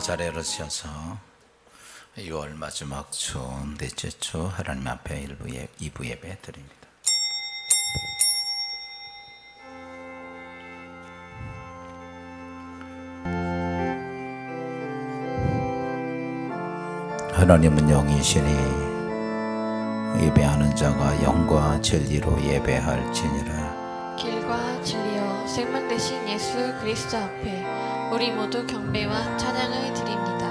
나자렛으로서 6월 마지막 주, 넷째 주 하나님 앞에 2부 예배 드립니다. 하나님은 영이시니 예배하는 자가 영과 진리로 예배할지니라. 길과 진리요 생명 되신 예수 그리스도 앞에 우리 모두 경배와 찬양을 드립니다.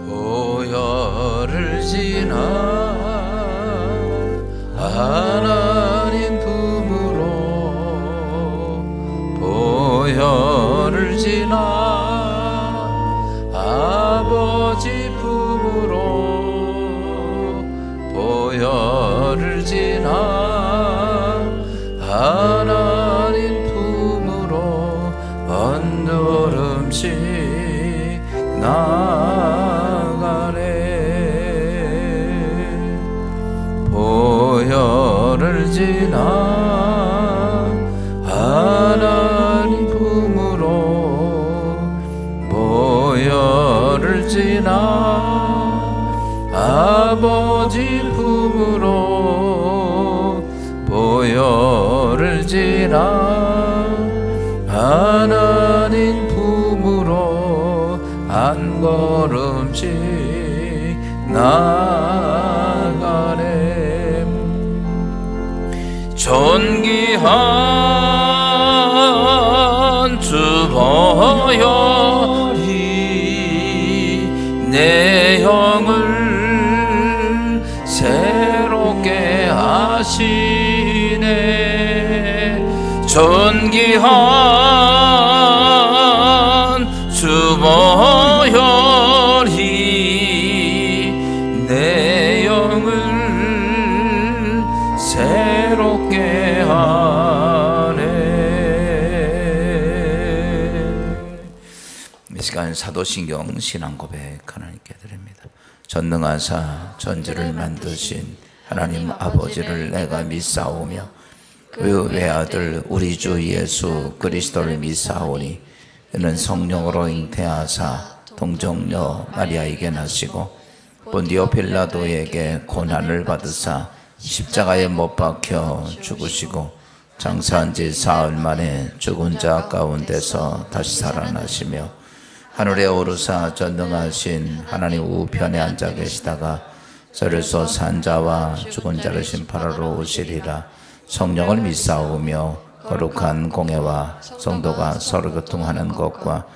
보혈을 지나 하나님 품으로 보혈을 지나 아버지 품으로 보혈을 지나 하나님 품으로 한 걸음씩 나가네. 보혈을 지나 하나님 품으로 보혈을 지나 아버지 품으로 보혈을 지나 하나님 품으로 한 걸음씩 나가네. 존귀한 주 보혈이 내 영을 새롭게 하시네. 존귀한 주 보혈이 내 영을 새롭게 하네. 이 시간 사도신경 신앙고백 하나님께 드립니다. 전능하사 전지를 만드신 하나님 아버지를 내가 믿사오며 그 외아들 우리 주 예수 그리스도를 믿사오니 이는 성령으로 잉태하사 동정녀 마리아에게 나시고 본디오 빌라도에게 고난을 받으사 십자가에 못 박혀 죽으시고 장사한 지 사흘 만에 죽은 자 가운데서 다시 살아나시며 하늘에 오르사 전능하신 하나님 우편에 앉아 계시다가 저리서 산 자와 죽은 자를 심판하러 오시리라. 성령을 믿사오며 거룩한 공예와 성도가 서로 교통하는 것과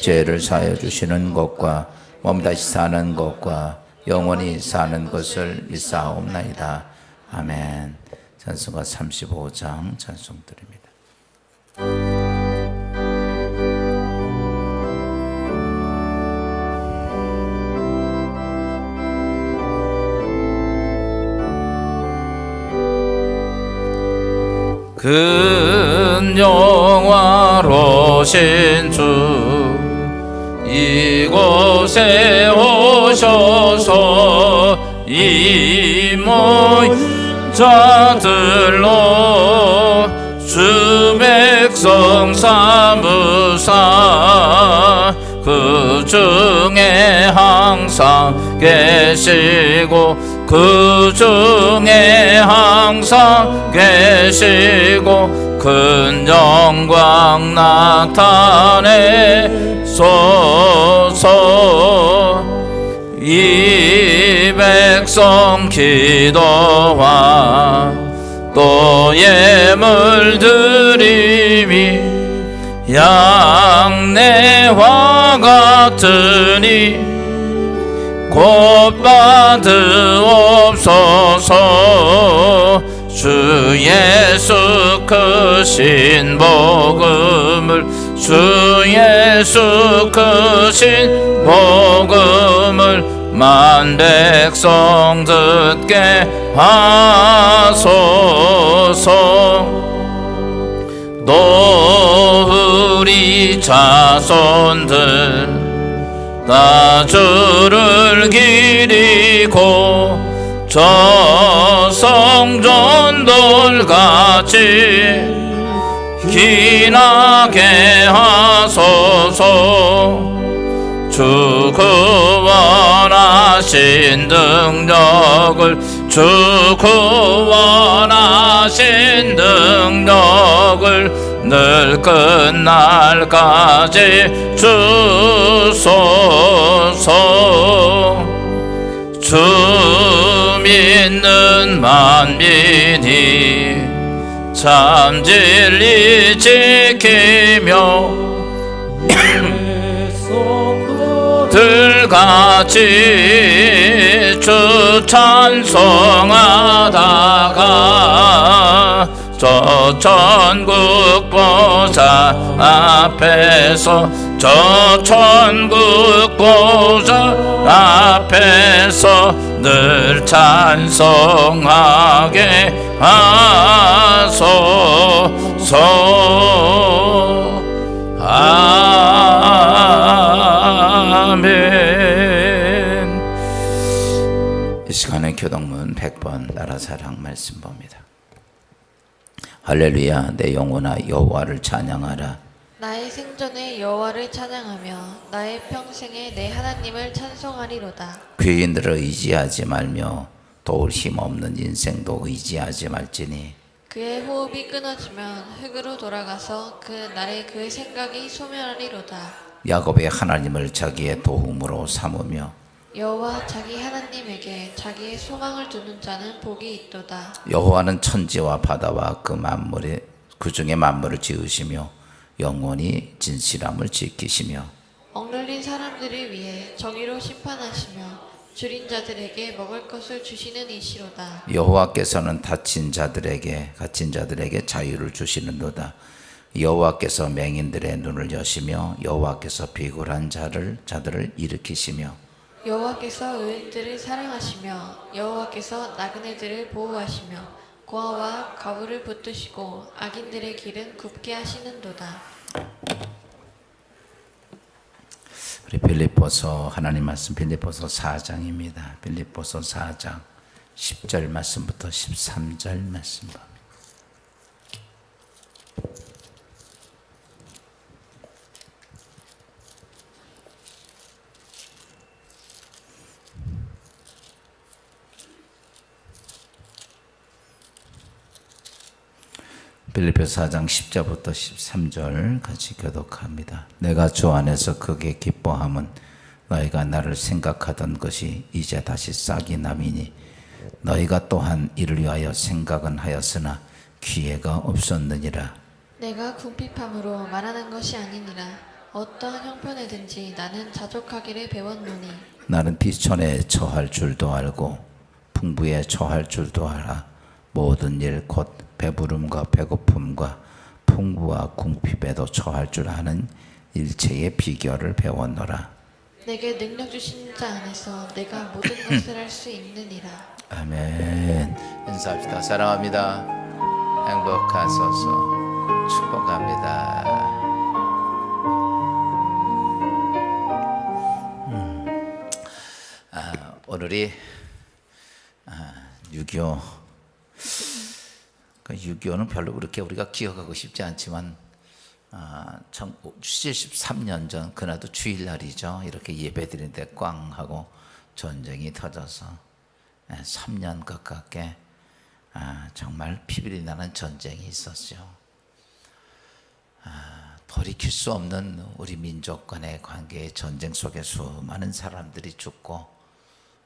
죄를 사하여 주시는 것과 몸 다시 사는 것과 영원히 사는 것을 믿사옵나이다. 아멘. 찬송가 35장 찬송 드립니다. 큰 영화로신 주 이곳에 오셔서 이 모인 자들로 주 백성 삼으사 그 중에 항상 계시고 그 중에 항상 계시고 큰 영광 나타내소서. 이 백성 기도와 또 예물 드림이 양내와 같으니 곧 받으옵소서. 주 예수 크신 복음을 주 예수 크신 복음을 만 백성 듣게 하소서. 또 우리 자손들 다 주를 기리고 저 성전돌같이 기나게 하소서. 주 구원하신 능력을 주 구원하신 능력을 늘 끝날까지 주소서. 주 믿는 만민이 참 진리 지키며 들같이 주 찬송하다가 저 천국 보좌 앞에서 저 천국 보좌 앞에서 늘 찬송하게 하소서. 아멘. 이 시간에 교동문 100번 나라사랑 말씀 봅니다. 할렐루야. 내 영혼아 여호와를 찬양하라. 나의 생전에 여호와를 찬양하며 나의 평생에 내 하나님을 찬송하리로다. 귀인들을 의지하지 말며 도울 힘 없는 인생도 의지하지 말지니 그의 호흡이 끊어지면 흙으로 돌아가서 그 날에 그의 생각이 소멸하리로다. 야곱의 하나님을 자기의 도움으로 삼으며 여호와 자기 하나님에게 자기의 소망을 두는 자는 복이 있도다. 여호와는 천지와 바다와 그 만물에 그 중에 만물을 지으시며 영원히 진실함을 지키시며 억눌린 자들을 위해 정의로 심판하시며 줄인 자들에게 먹을 것을 주시는 이시로다. 여호와께서는 갇힌 자들에게 자유를 주시는도다. 여호와께서 맹인들의 눈을 여시며 여호와께서 비굴한 자들을 일으키시며 여호와께서 의인들을 사랑하시며 여호와께서 나그네들을 보호하시며 고아와 과부를 붙드시고 악인들의 길은 굽게 하시는도다. 우리 빌립보서 하나님 말씀 빌립보서 4장입니다. 빌립보서 4장 10절 말씀부터 13절 말씀 봅니다. 빌립보서 4장 10절부터 13절 같이 교독합니다. 내가 주 안에서 크게 기뻐함은 너희가 나를 생각하던 것이 이제 다시 싹이 남이니 너희가 또한 이를 위하여 생각은 하였으나 기회가 없었느니라. 내가 궁핍함으로 말하는 것이 아니니라. 어떠한 형편에든지 나는 자족하기를 배웠노니 나는 비천에 처할 줄도 알고 풍부에 처할 줄도 알아. 모든 일 곧 배부름과 배고픔과 풍부와 궁핍에도 처할 줄 아는 일체의 비결을 배웠노라. 내게 능력 주신 자 안에서 내가 모든 것을 할 수 있느니라. 아멘. 인사합시다. 사랑합니다. 행복하소서. 축복합니다. 오늘이 6.25. 6.25는 별로 그렇게 우리가 기억하고 싶지 않지만 73년 전 그날도 주일날이죠. 이렇게 예배드리는데 꽝 하고 전쟁이 터져서 3년 가깝게 정말 피비리 나는 전쟁이 있었죠. 돌이킬 수 없는 우리 민족 간의 관계의 전쟁 속에 수많은 사람들이 죽고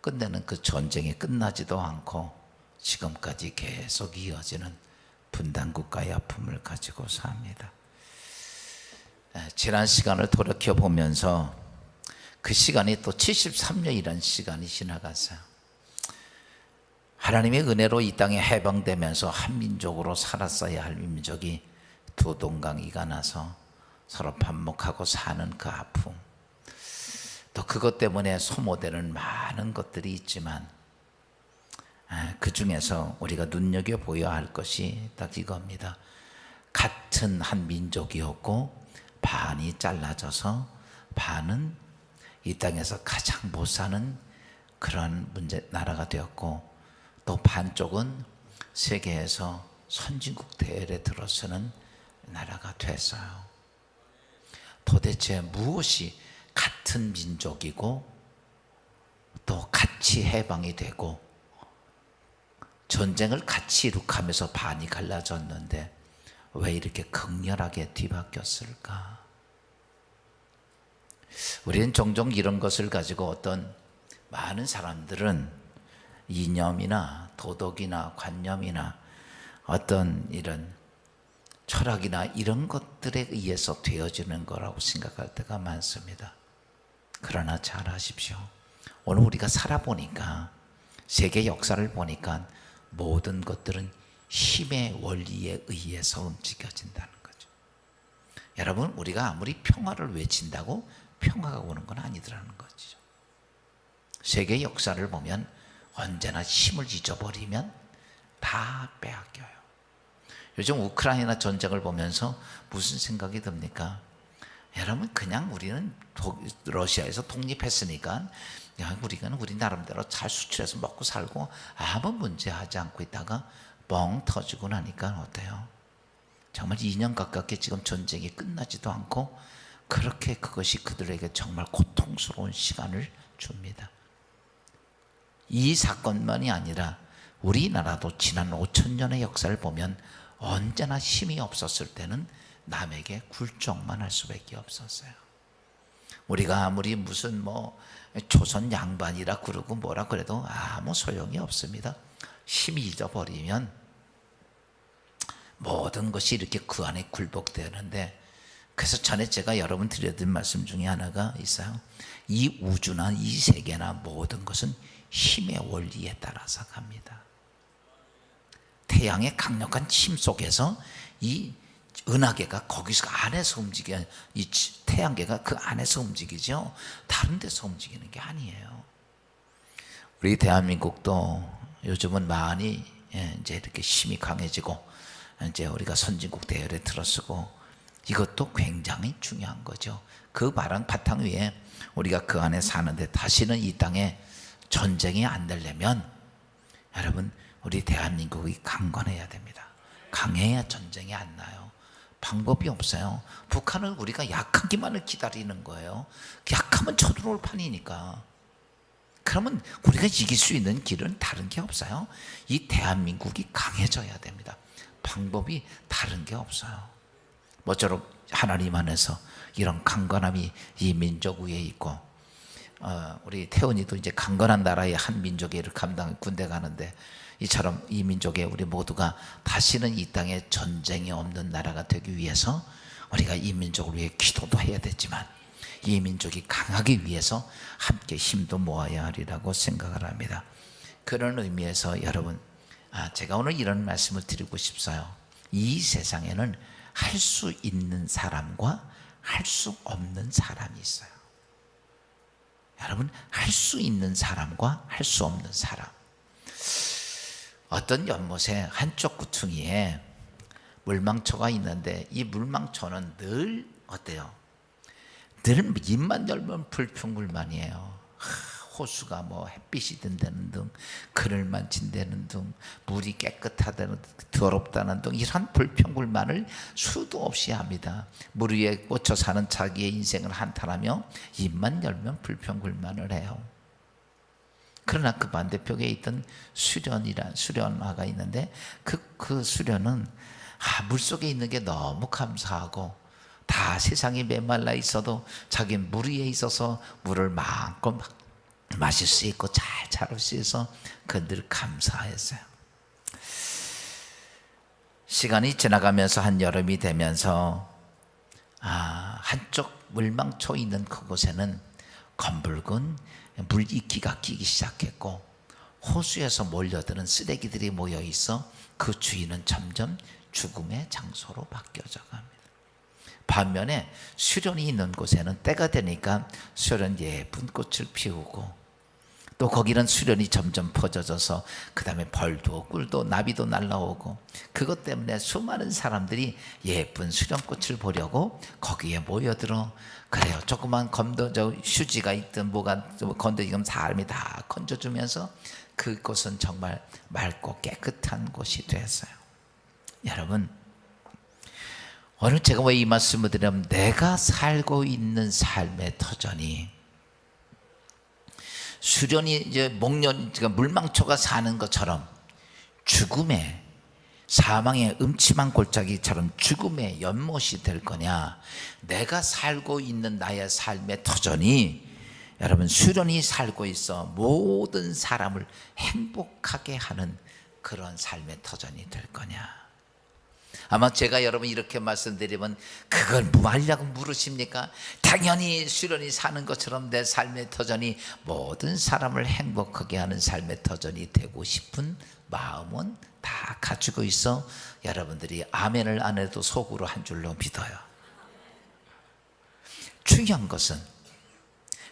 끝내는 그 전쟁이 끝나지도 않고 지금까지 계속 이어지는 분단국가의 아픔을 가지고 삽니다. 지난 시간을 돌이켜보면서 그 시간이 또 73년이라는 시간이 지나갔어요. 하나님의 은혜로 이 땅에 해방되면서 한 민족으로 살았어야 할 민족이 두 동강이가 나서 서로 반목하고 사는 그 아픔, 또 그것 때문에 소모되는 많은 것들이 있지만 그 중에서 우리가 눈여겨보아야 할 것이 딱 이겁니다. 같은 한 민족이었고 반이 잘라져서 반은 이 땅에서 가장 못 사는 그런 나라가 되었고 또 반쪽은 세계에서 선진국 대열에 들어서는 나라가 됐어요. 도대체 무엇이 같은 민족이고 또 같이 해방이 되고 전쟁을 같이 이룩하면서 반이 갈라졌는데 왜 이렇게 극렬하게 뒤바뀌었을까? 우리는 종종 이런 것을 가지고 어떤 많은 사람들은 이념이나 도덕이나 관념이나 어떤 이런 철학이나 이런 것들에 의해서 되어지는 거라고 생각할 때가 많습니다. 그러나 잘 아십시오. 오늘 우리가 살아보니까 세계 역사를 보니까 모든 것들은 힘의 원리에 의해서 움직여진다는 거죠. 여러분, 우리가 아무리 평화를 외친다고 평화가 오는 건 아니더라는 거죠. 세계 역사를 보면 언제나 힘을 잊어버리면 다 빼앗겨요. 요즘 우크라이나 전쟁을 보면서 무슨 생각이 듭니까? 여러분, 그냥 우리는 러시아에서 독립했으니까 우리는 우리 나름대로 잘 수출해서 먹고 살고 아무 문제하지 않고 있다가 뻥 터지고 나니까 어때요? 정말 2년 가깝게 지금 전쟁이 끝나지도 않고 그렇게 그것이 그들에게 정말 고통스러운 시간을 줍니다. 이 사건만이 아니라 우리나라도 지난 5,000년의 역사를 보면 언제나 힘이 없었을 때는 남에게 굴종만 할 수밖에 없었어요. 우리가 아무리 무슨 조선 양반이라 그러고 뭐라 그래도 아무 소용이 없습니다. 힘이 잊어버리면 모든 것이 이렇게 그 안에 굴복되는데, 그래서 전에 제가 여러분 드렸던 말씀 중에 하나가 있어요. 이 우주나 이 세계나 모든 것은 힘의 원리에 따라서 갑니다. 태양의 강력한 힘 속에서 이 은하계가 거기서 안에서 움직여, 이 태양계가 그 안에서 움직이죠. 다른 데서 움직이는 게 아니에요. 우리 대한민국도 요즘은 많이 이제 이렇게 힘이 강해지고 이제 우리가 선진국 대열에 들어서고 이것도 굉장히 중요한 거죠. 그 바탕 위에 우리가 그 안에 사는데 다시는 이 땅에 전쟁이 안 되려면 여러분, 우리 대한민국이 강건해야 됩니다. 강해야 전쟁이 안 나요. 방법이 없어요. 북한은 우리가 약하기만을 기다리는 거예요. 약하면 쳐들어올 판이니까. 그러면 우리가 이길 수 있는 길은 다른 게 없어요. 이 대한민국이 강해져야 됩니다. 방법이 다른 게 없어요. 모쪼록 하나님 안에서 이런 강건함이 이 민족 위에 있고, 우리 태훈이도 이제 강건한 나라의 한 민족의 일을 감당 군대 가는데 이처럼 이 민족의 우리 모두가 다시는 이 땅에 전쟁이 없는 나라가 되기 위해서 우리가 이 민족을 위해 기도도 해야 되지만 이 민족이 강하기 위해서 함께 힘도 모아야 하리라고 생각을 합니다. 그런 의미에서 여러분, 제가 오늘 이런 말씀을 드리고 싶어요. 이 세상에는 할 수 있는 사람과 할 수 없는 사람이 있어요. 여러분, 할 수 있는 사람과 할 수 없는 사람. 어떤 연못에 한쪽 구퉁이에 물망초가 있는데 이 물망초는 늘 어때요? 늘 입만 열면 불평불만이에요. 호수가 햇빛이 든다는 등, 그늘만 진다는 등, 물이 깨끗하다는 등, 더럽다는 등 이런 불평불만을 수도 없이 합니다. 물 위에 꽂혀 사는 자기의 인생을 한탄하며 입만 열면 불평불만을 해요. 그러나 그 반대쪽에 있던 수련화가 있는데 그 수련은 물속에 있는 게 너무 감사하고 다 세상이 메말라 있어도 자기 물 위에 있어서 물을 마음껏 마실 수 있고 잘 자랄 수 있어서 늘 감사했어요. 시간이 지나가면서 한 여름이 되면서 한쪽 물망초 있는 그곳에는 검붉은 물이끼가 끼기 시작했고 호수에서 몰려드는 쓰레기들이 모여 있어 그 주위는 점점 죽음의 장소로 바뀌어져 갑니다. 반면에 수련이 있는 곳에는 때가 되니까 수련 예쁜 꽃을 피우고 또 거기는 수련이 점점 퍼져져서 그 다음에 벌도 꿀도 나비도 날라오고 그것 때문에 수많은 사람들이 예쁜 수련꽃을 보려고 거기에 모여들어 그래요. 조그만 휴지가 있든 뭐가 건더기면 사람이 다 건져주면서 그곳은 정말 맑고 깨끗한 곳이 됐어요. 여러분, 오늘 제가 왜 이 말씀을 드리냐면, 내가 살고 있는 삶의 터전이 수련이 이제 목련, 그러니까 물망초가 사는 것처럼 죽음의, 사망의 음침한 골짜기처럼 죽음의 연못이 될 거냐, 내가 살고 있는 나의 삶의 터전이 여러분 수련이 살고 있어 모든 사람을 행복하게 하는 그런 삶의 터전이 될 거냐. 아마 제가 여러분 이렇게 말씀드리면 그걸 뭐 하려고 물으십니까? 당연히 수련이 사는 것처럼 내 삶의 터전이 모든 사람을 행복하게 하는 삶의 터전이 되고 싶은 마음은 다 가지고 있어 여러분들이 아멘을 안 해도 속으로 한 줄로 믿어요. 중요한 것은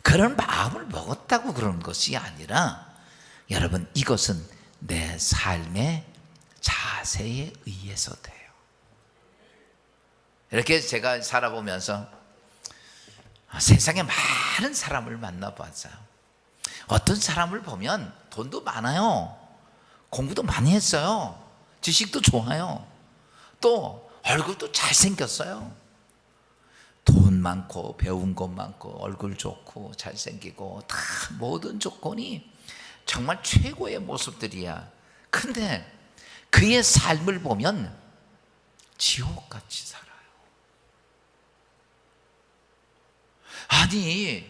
그런 마음을 먹었다고 그런 것이 아니라, 여러분 이것은 내 삶의 자세에 의해서 돼요. 이렇게 제가 살아보면서 세상에 많은 사람을 만나봤어요. 어떤 사람을 보면 돈도 많아요, 공부도 많이 했어요, 지식도 좋아요, 또 얼굴도 잘생겼어요. 돈 많고 배운 것 많고 얼굴 좋고 잘생기고 다 모든 조건이 정말 최고의 모습들이야. 근데 그의 삶을 보면 지옥같이 살아요. 아니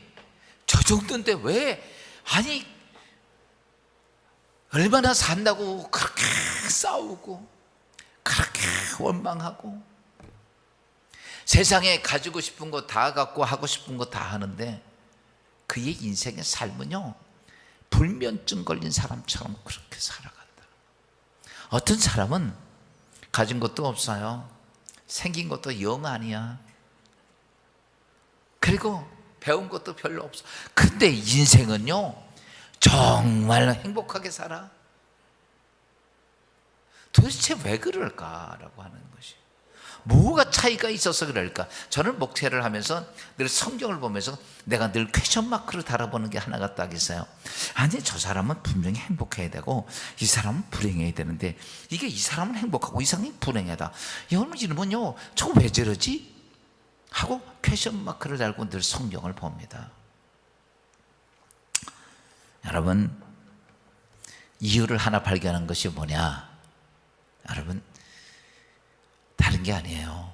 저 정도인데 왜, 아니 얼마나 산다고 그렇게 싸우고 그렇게 원망하고 세상에 가지고 싶은 거 다 갖고 하고 싶은 거 다 하는데 그의 인생의 삶은요 불면증 걸린 사람처럼 그렇게 살아간다. 어떤 사람은 가진 것도 없어요, 생긴 것도 영 아니야, 그리고 배운 것도 별로 없어. 근데 인생은요 정말 행복하게 살아. 도대체 왜 그럴까라고 하는 것이, 뭐가 차이가 있어서 그럴까? 저는 목회를 하면서 늘 성경을 보면서 내가 늘 퀘션 마크를 달아보는 게 하나가 딱 있어요. 아니 저 사람은 분명히 행복해야 되고 이 사람은 불행해야 되는데 이게 이 사람은 행복하고 이 사람이 불행하다, 이러면요 저거 왜 저러지? 하고 퀘션 마크를 달고 늘 성경을 봅니다. 여러분 이유를 하나 발견한 것이 뭐냐, 여러분 다른 게 아니에요.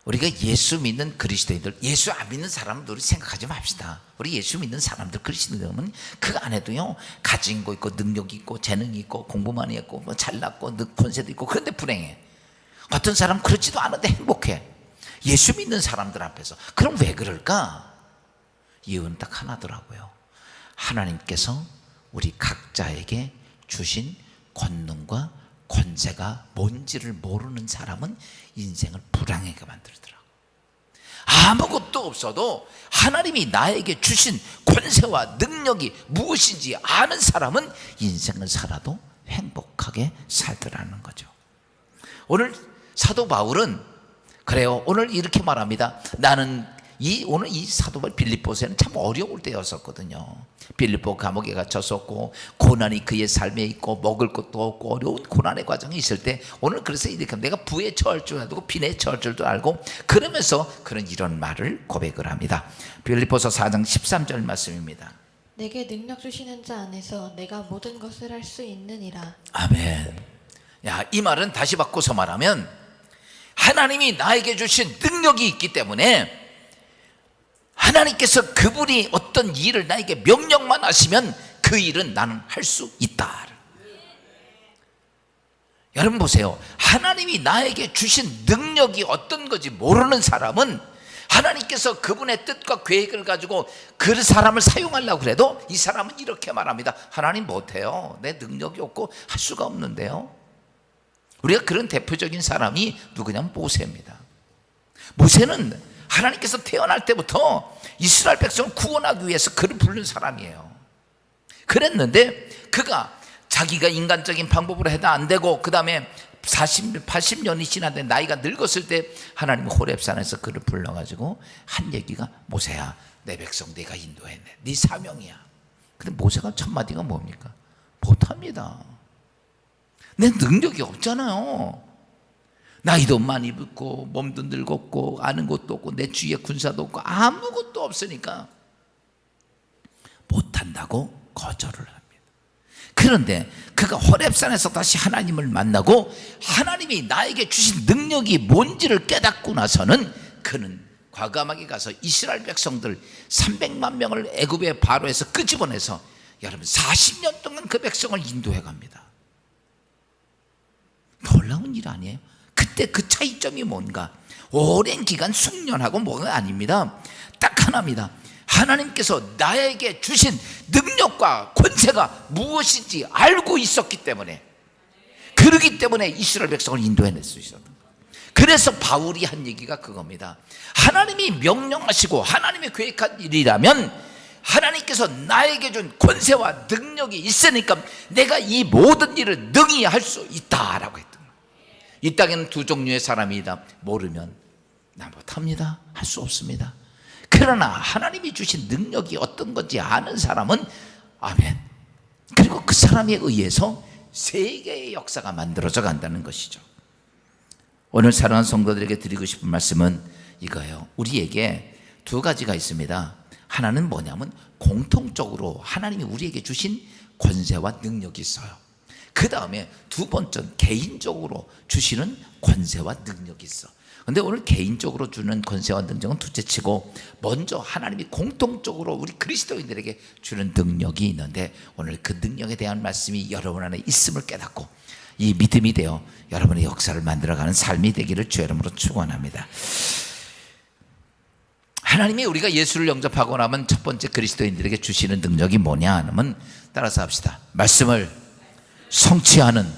우리가 예수 믿는 그리스도인들, 예수 안 믿는 사람들 우리 생각하지 맙시다. 우리 예수 믿는 사람들, 그리스도인들은 그 안에도요 가진 거 있고 능력이 있고 재능이 있고 공부 많이 했고 뭐 잘났고 권세도 있고, 그런데 불행해. 어떤 사람은 그렇지도 않은데 행복해, 예수 믿는 사람들 앞에서. 그럼 왜 그럴까? 이유는 딱 하나더라고요. 하나님께서 우리 각자에게 주신 권능과 권세가 뭔지를 모르는 사람은 인생을 불행하게 만들더라고. 아무것도 없어도 하나님이 나에게 주신 권세와 능력이 무엇인지 아는 사람은 인생을 살아도 행복하게 살더라는 거죠. 오늘 사도 바울은 그래요, 오늘 이렇게 말합니다. 나는 오늘 이 사도 바울 빌립보서에는 참 어려울 때였었거든요. 빌립보 감옥에 갇혔었고 고난이 그의 삶에 있고 먹을 것도 없고 어려운 고난의 과정이 있을 때, 오늘 그래서 이렇게 내가 부에 처할 줄 알고 빈에 처할 줄도 알고 그러면서 그런 이런 말을 고백을 합니다. 빌립보서 4장 13절 말씀입니다. 내게 능력 주시는 자 안에서 내가 모든 것을 할 수 있느니라. 아멘. 야, 이 말은 다시 바꿔서 말하면 하나님이 나에게 주신 능력이 있기 때문에 하나님께서 그분이 어떤 일을 나에게 명령만 하시면 그 일은 나는 할 수 있다. 여러분 보세요, 하나님이 나에게 주신 능력이 어떤 건지 모르는 사람은 하나님께서 그분의 뜻과 계획을 가지고 그 사람을 사용하려고 해도 이 사람은 이렇게 말합니다. 하나님 못해요, 내 능력이 없고 할 수가 없는데요. 우리가 그런 대표적인 사람이 누구냐면 모세입니다. 모세는 하나님께서 태어날 때부터 이스라엘 백성을 구원하기 위해서 그를 부른 사람이에요. 그랬는데 그가 자기가 인간적인 방법으로 해도 안 되고 그 다음에 80년이 지났는데 나이가 늙었을 때 하나님이 호렙산에서 그를 불러가지고 한 얘기가, 모세야 내 백성 내가 인도했네, 네 사명이야. 근데 모세가 첫 마디가 뭡니까? 못합니다. 내 능력이 없잖아요. 나이도 많이 붓고 몸도 늙었고 아는 것도 없고 내 주위에 군사도 없고 아무것도 없으니까 못한다고 거절을 합니다. 그런데 그가 호렙산에서 다시 하나님을 만나고 하나님이 나에게 주신 능력이 뭔지를 깨닫고 나서는 그는 과감하게 가서 이스라엘 백성들 300만 명을 애굽의 바로에서 끄집어내서 여러분 40년 동안 그 백성을 인도해 갑니다. 놀라운 일 아니에요? 그때 그 차이점이 뭔가? 오랜 기간 숙련하고 뭐가 아닙니다. 딱 하나입니다. 하나님께서 나에게 주신 능력과 권세가 무엇인지 알고 있었기 때문에, 그러기 때문에 이스라엘 백성을 인도해낼 수 있었던 거예요. 그래서 바울이 한 얘기가 그겁니다. 하나님이 명령하시고 하나님이 계획한 일이라면 하나님께서 나에게 준 권세와 능력이 있으니까 내가 이 모든 일을 능히 할 수 있다라고 했던 거예요. 이 땅에는 두 종류의 사람이다. 모르면 나 못합니다, 할 수 없습니다. 그러나 하나님이 주신 능력이 어떤 건지 아는 사람은 아멘. 그리고 그 사람에 의해서 세계의 역사가 만들어져 간다는 것이죠. 오늘 사랑하는 성도들에게 드리고 싶은 말씀은 이거예요. 우리에게 두 가지가 있습니다. 하나는 뭐냐면 공통적으로 하나님이 우리에게 주신 권세와 능력이 있어요. 그 다음에 두 번째 개인적으로 주시는 권세와 능력이 있어. 근데 오늘 개인적으로 주는 권세와 능력은 둘째치고 먼저 하나님이 공통적으로 우리 그리스도인들에게 주는 능력이 있는데, 오늘 그 능력에 대한 말씀이 여러분 안에 있음을 깨닫고 이 믿음이 되어 여러분의 역사를 만들어가는 삶이 되기를 주의 이름으로 축원합니다. 하나님이 우리가 예수를 영접하고 나면 첫 번째 그리스도인들에게 주시는 능력이 뭐냐 하면, 따라서 합시다. 말씀을 성취하는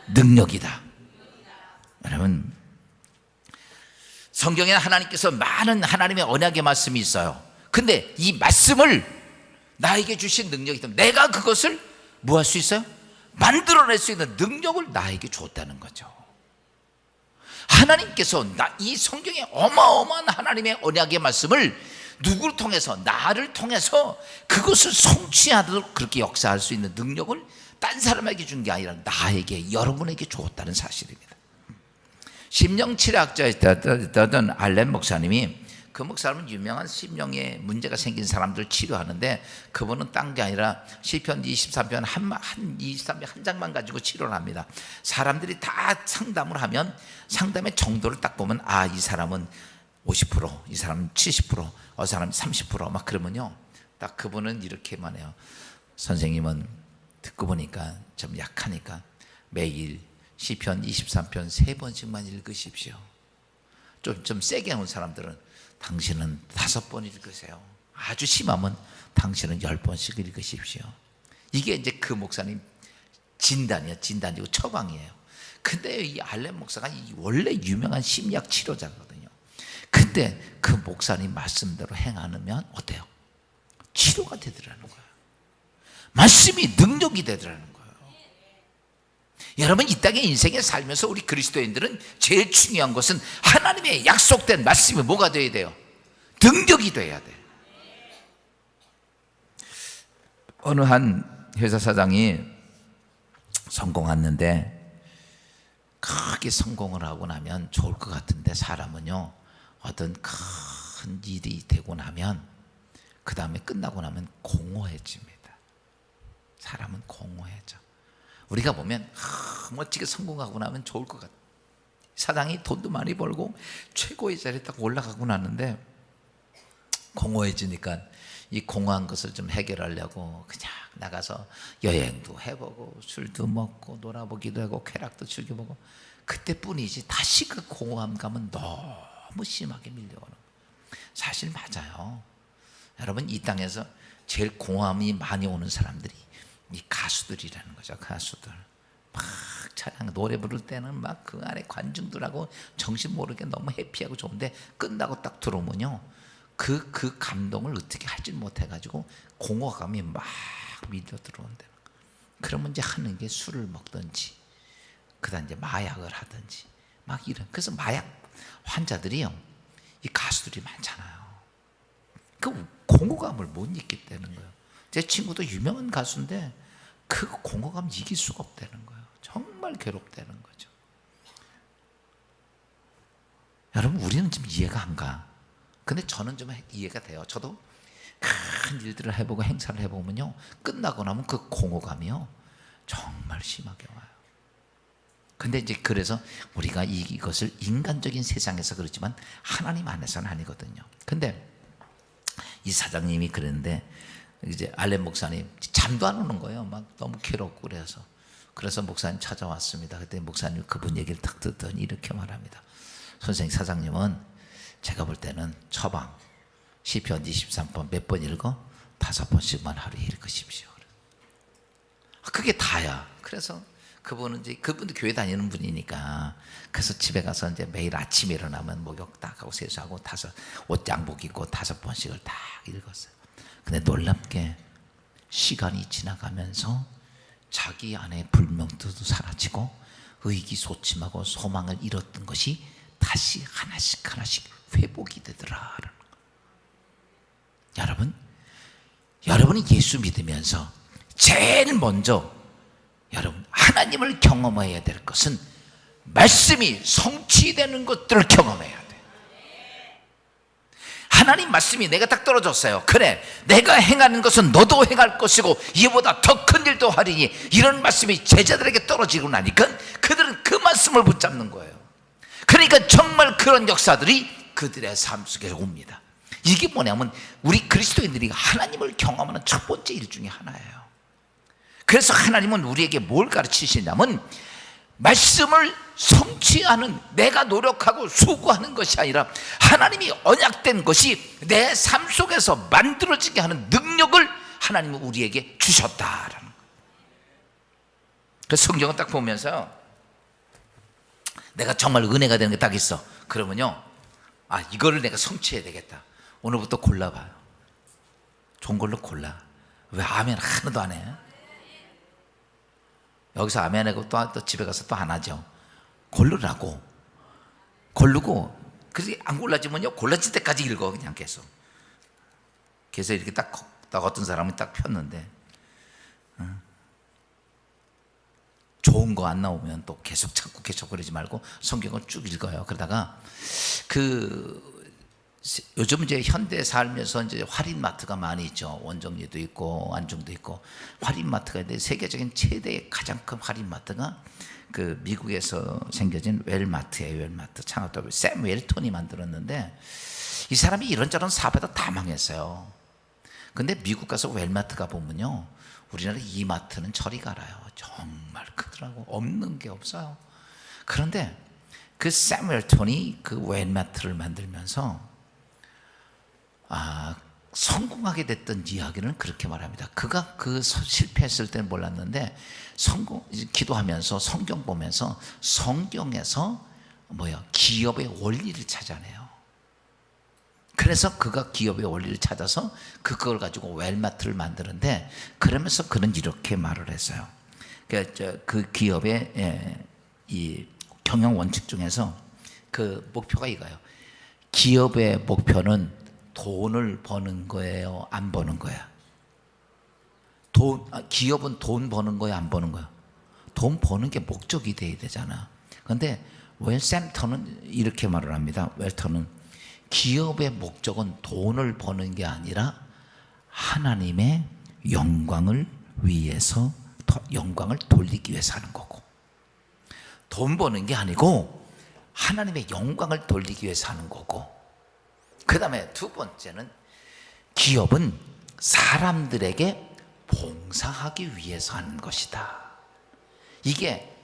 능력이다. 여러분, 성경에는 하나님께서 많은 하나님의 언약의 말씀이 있어요. 근데 이 말씀을 나에게 주신 능력이 있다면 내가 그것을 뭐 할 수 있어요? 만들어낼 수 있는 능력을 나에게 줬다는 거죠. 하나님께서 이 성경에 어마어마한 하나님의 언약의 말씀을 누구를 통해서, 나를 통해서 그것을 성취하도록 그렇게 역사할 수 있는 능력을 딴 사람에게 준 게 아니라 나에게, 여러분에게 주었다는 사실입니다. 심령치료학자였던 알렌 목사님이, 그 목사님은 유명한 심령에 문제가 생긴 사람들 치료하는데, 그분은 딴 게 아니라 시편 23편 한 장만 가지고 치료를 합니다. 사람들이 다 상담을 하면 상담의 정도를 딱 보면, 아, 이 사람은 50%, 이 사람은 70%, 이 사람은 30%막 그러면요, 딱 그분은 이렇게만 해요. 선생님은 듣고 보니까 좀 약하니까 매일 시편 23편 3번씩만 읽으십시오. 좀 세게 온 사람들은 당신은 5번 읽으세요. 아주 심하면 당신은 10번씩 읽으십시오. 이게 이제 그 목사님 진단이에요. 진단이고 처방이에요. 근데 이 알렌 목사가 원래 유명한 심리학 치료자거든요. 근데 그 목사님 말씀대로 행하면 어때요? 치료가 되더라는 거예요. 말씀이 능력이 되더라는 거예요. 여러분, 이 땅의 인생에 살면서 우리 그리스도인들은 제일 중요한 것은 하나님의 약속된 말씀이 뭐가 돼야 돼요? 능력이 돼야 돼. 어느 한 회사 사장이 성공했는데, 크게 성공을 하고 나면 좋을 것 같은데, 사람은요, 어떤 큰 일이 되고 나면, 그 다음에 끝나고 나면 공허해집니다. 사람은 공허해져. 우리가 보면 멋지게 성공하고 나면 좋을 것 같아. 사장이 돈도 많이 벌고 최고의 자리에 딱 올라가고 나는데, 공허해지니까 이 공허한 것을 좀 해결하려고 그냥 나가서 여행도 해보고 술도 먹고 놀아보기도 하고 쾌락도 즐겨보고, 그때뿐이지 다시 그 공허함 감은 너무 심하게 밀려오는. 사실 맞아요. 여러분, 이 땅에서 제일 공허함이 많이 오는 사람들이 이 가수들이라는 거죠. 가수들 막 찬양 노래 부를 때는 막 그 안에 관중들하고 정신 모르게 너무 해피하고 좋은데, 끝나고 딱 들어오면요, 그 감동을 어떻게 할지 못해가지고 공허감이 막 밀려 들어온다. 그러면 이제 하는 게 술을 먹든지, 그다음 이제 마약을 하든지 막 이런. 그래서 마약 환자들이요, 이 가수들이 많잖아요. 그 공허감을 못 잊게 되는 거예요. 제 친구도 유명한 가수인데 그 공허감 이길 수가 없다는 거예요. 정말 괴롭다는 거죠. 여러분, 우리는 지금 이해가 안 가. 근데 저는 좀 이해가 돼요. 저도 큰 일들을 해보고 행사를 해보면요, 끝나고 나면 그 공허감이요 정말 심하게 와요. 근데 이제 그래서 우리가 이것을 인간적인 세상에서 그렇지만 하나님 안에서는 아니거든요. 근데 이 사장님이 그랬는데 이제 알렌 목사님 잠도 안 오는 거예요. 막 너무 괴롭고 그래서 목사님 찾아왔습니다. 그때 목사님 그분 얘기를 딱 듣더니 이렇게 말합니다. 선생님, 사장님은 제가 볼 때는 처방 시편 23편 몇 번 읽어? 5번씩만 하루에 읽으십시오. 그게 다야. 그래서 그분도 교회 다니는 분이니까, 그래서 집에 가서 이제 매일 아침에 일어나면 목욕 딱 하고 세수하고 옷 양복 입고 5번씩을 딱 읽었어요. 근데 놀랍게 시간이 지나가면서 자기 안에 불명도도 사라지고 의기소침하고 소망을 잃었던 것이 다시 하나씩 회복이 되더라. 여러분이 예수 믿으면서 제일 먼저 여러분 하나님을 경험해야 될 것은 말씀이 성취되는 것들을 경험해야 돼. 하나님 말씀이 내가 딱 떨어졌어요. 그래, 내가 행하는 것은 너도 행할 것이고 이보다 더 큰 일도 하리니, 이런 말씀이 제자들에게 떨어지고 나니까 그들은 그 말씀을 붙잡는 거예요. 그러니까 정말 그런 역사들이 그들의 삶 속에 옵니다. 이게 뭐냐면 우리 그리스도인들이 하나님을 경험하는 첫 번째 일 중에 하나예요. 그래서 하나님은 우리에게 뭘 가르치시냐면, 말씀을 성취하는, 내가 노력하고 수고하는 것이 아니라 하나님이 언약된 것이 내 삶 속에서 만들어지게 하는 능력을 하나님은 우리에게 주셨다라는 거예요. 그래서 성경을 딱 보면서 내가 정말 은혜가 되는 게 딱 있어. 그러면요, 이거를 내가 성취해야 되겠다. 오늘부터 골라봐요. 좋은 걸로 골라. 왜 아멘 하나도 안 해? 여기서 아멘 하고 또 집에 가서 또 안 하죠. 고르라고. 고르고, 그래서 안 골라지면요, 골라질 때까지 읽어, 그냥 계속. 그래서 이렇게 딱 어떤 사람이 딱 폈는데, 좋은 거 안 나오면 또 계속 찾고 계속 그러지 말고 성경을 쭉 읽어요. 그러다가 요즘 이제 현대 살면서 이제 할인마트가 많이 있죠. 원정리도 있고 안중도 있고 할인마트가 있는데, 세계적인 최대의 가장 큰 할인마트가 그 미국에서 생겨진 웰마트예요. 웰마트 창업자 샘 웰턴이 만들었는데, 이 사람이 이런저런 사업에다 다 망했어요. 근데 미국 가서 웰마트 가보면요, 우리나라 이마트는 저리 갈아요. 정말 크더라고. 없는 게 없어요. 그런데 그 샘 웰턴이 그 웰마트를 만들면서 성공하게 됐던 이야기는 그렇게 말합니다. 그가 실패했을 때는 몰랐는데, 기도하면서 성경 보면서 성경에서 기업의 원리를 찾아내요. 그래서 그가 기업의 원리를 찾아서 그걸 가지고 웰마트를 만드는데, 그러면서 그는 이렇게 말을 했어요. 그 기업의 이 경영 원칙 중에서 그 목표가 이거예요. 기업의 목표는 돈을 버는 거예요, 안 버는 거야? 기업은 돈 버는 거야, 안 버는 거야? 돈 버는 게 목적이 돼야 되잖아. 그런데 웰턴은 이렇게 말을 합니다. 웰턴은 기업의 목적은 돈을 버는 게 아니라 하나님의 영광을 위해서, 영광을 돌리기 위해서 하는 거고, 돈 버는 게 아니고 하나님의 영광을 돌리기 위해서 하는 거고, 그 다음에 두 번째는 기업은 사람들에게 봉사하기 위해서 하는 것이다. 이게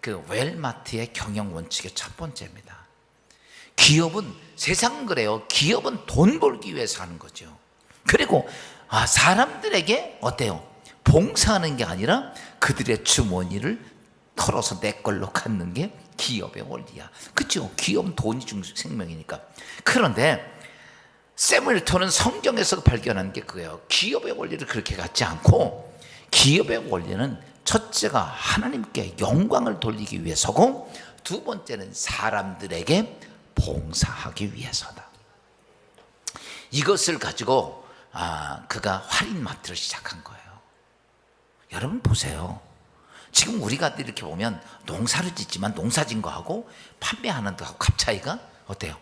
그 웰마트의 경영 원칙의 첫 번째입니다. 기업은, 세상은 그래요. 기업은 돈 벌기 위해서 하는 거죠. 그리고 사람들에게 어때요? 봉사하는 게 아니라 그들의 주머니를 털어서 내 걸로 갖는 게 기업의 원리야. 그렇죠? 기업은 돈이 생명이니까. 그런데 샘 웰턴은 성경에서 발견한 게 그거예요. 기업의 원리를 그렇게 갖지 않고, 기업의 원리는 첫째가 하나님께 영광을 돌리기 위해서고, 두 번째는 사람들에게 봉사하기 위해서다. 이것을 가지고 그가 할인마트를 시작한 거예요. 여러분 보세요. 지금 우리가 이렇게 보면 농사를 짓지만 농사진 거하고 판매하는 거하고 값 차이가 어때요?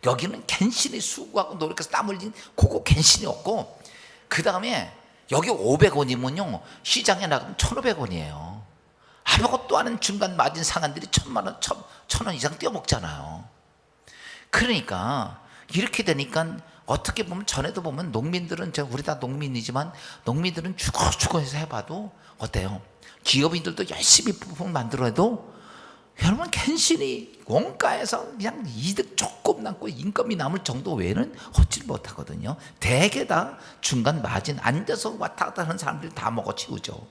여기는 갠신히 수고하고 노력해서 땀 흘린 그거 갠신이 없고, 그 다음에 여기 500원이면요 시장에 나가면 1,500원이에요. 아무것도 아닌 중간 마진 상한들이 1,000만 원, 1,000원 이상 떼어먹잖아요. 그러니까 이렇게 되니까 어떻게 보면 전에도 보면 농민들은, 우리 다 농민이지만 농민들은 죽어 해서 해봐도 어때요? 기업인들도 열심히 부품 만들어도 여러분 갠신히 원가에서 그냥 이득 조금 남고 인건비 남을 정도 외에는 얻질 못하거든요. 대개 다 중간 마진 앉아서 왔다 갔다 하는 사람들이 다 먹어치우죠.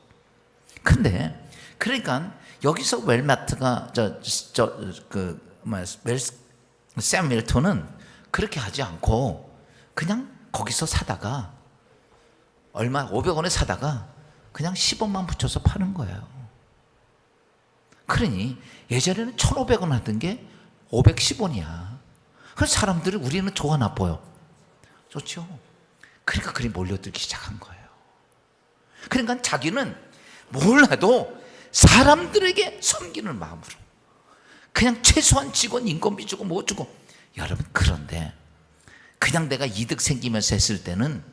근데 그러니까 여기서 웰마트가 샘 웰턴은 그렇게 하지 않고 그냥 거기서 사다가 얼마 500원에 사다가 그냥 10원만 붙여서 파는 거예요. 그러니 예전에는 1,500원 하던 게 510원이야. 그래서 사람들이 우리는 좋아 나빠요? 좋죠. 그러니까 그리 몰려들기 시작한 거예요. 그러니까 자기는 뭘 해도 사람들에게 섬기는 마음으로 그냥 최소한 직원 인건비 주고 뭐 주고. 여러분, 그런데 그냥 내가 이득 생기면서 했을 때는